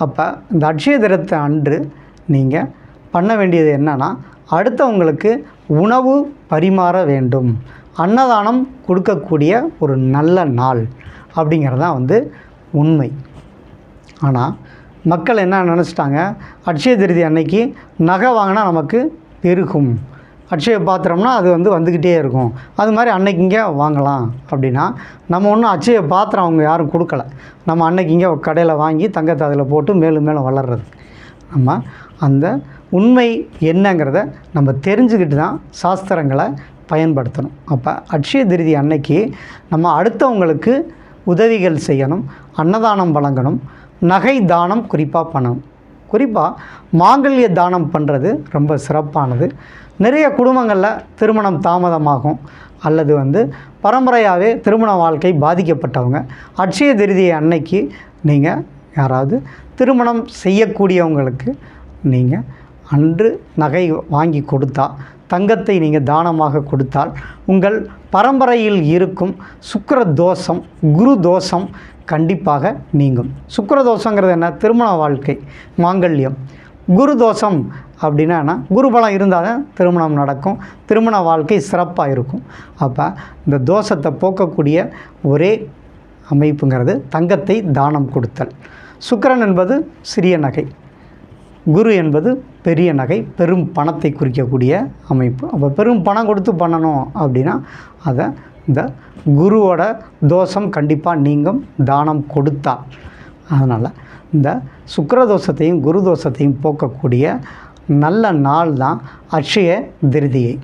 அப்போ இந்த அட்சய தினத்தை அன்று நீங்கள் பண்ண வேண்டியது என்னென்னா, அடுத்தவங்களுக்கு உணவு பரிமாற வேண்டும். அன்னதானம் கொடுக்கக்கூடிய ஒரு நல்ல நாள் அப்படிங்கிறதான் உண்மை. ஆனால் மக்கள் என்ன நினச்சிட்டாங்க, அட்சய திருதி அன்னைக்கு நகை வாங்கினா நமக்கு பெருகும், அட்சய பாத்திரம்னா அது வந்துக்கிட்டே இருக்கும், அது மாதிரி அன்னைக்கு இங்கே வாங்கலாம் அப்படின்னா, நம்ம ஒன்றும் அட்சய பாத்திரம் அவங்க யாரும் கொடுக்கல. நம்ம அன்னைக்கு இங்கே கடையில் வாங்கி தங்கத்தை அதில் போட்டு மேலும் மேலும் வளர்றது. நம்ம அந்த உண்மை என்னங்கிறத நம்ம தெரிஞ்சுக்கிட்டு தான் சாஸ்திரங்களை பயன்படுத்தணும். அப்போ அட்சய திருதி அன்னைக்கு நம்ம அடுத்தவங்களுக்கு உதவிகள் செய்யணும், அன்னதானம் வழங்கணும், நகை தானம் குறிப்பாக பண்ணணும். குறிப்பாக மாங்கல்ய தானம் பண்ணுறது ரொம்ப சிறப்பானது. நிறைய குடும்பங்களில் திருமணம் தாமதமாகும், அல்லது பரம்பரையாகவே திருமண வாழ்க்கை பாதிக்கப்பட்டவங்க அட்சய திருதி அன்னைக்கு நீங்கள் யாராவது திருமணம் செய்யக்கூடியவங்களுக்கு நீங்கள் அன்று நகை வாங்கி கொடுத்தா, தங்கத்தை நீங்கள் தானமாக கொடுத்தால் உங்கள் பரம்பரையில் இருக்கும் சுக்கிர தோஷம், குரு தோஷம் கண்டிப்பாக நீங்கும். சுக்கிர தோஷங்கிறது என்ன? திருமண வாழ்க்கை, மாங்கல்யம். குரு தோஷம் அப்படின்னா குருபலம் இருந்தால் தான் திருமணம் நடக்கும், திருமண வாழ்க்கை சிறப்பாக இருக்கும். அப்போ இந்த தோஷத்தை போக்கக்கூடிய ஒரே அமைப்புங்கிறது தங்கத்தை தானம் கொடுத்தல். சுக்கிரன் என்பது சிறிய நகை, குரு என்பது பெரிய நகை, பெரும் பணத்தை குறிக்கக்கூடிய அமைப்பு. அப்போ பெரும் பணம் கொடுத்து பண்ணணும் அப்படின்னா அதை இந்த குருவோட தோஷம் கண்டிப்பாக நீங்கும் தானம் கொடுத்தா. அதனால் இந்த சுக்கிர தோஷத்தையும் குரு தோஷத்தையும் போக்கக்கூடிய நல்ல நாள் தான் அட்சய திருதியை.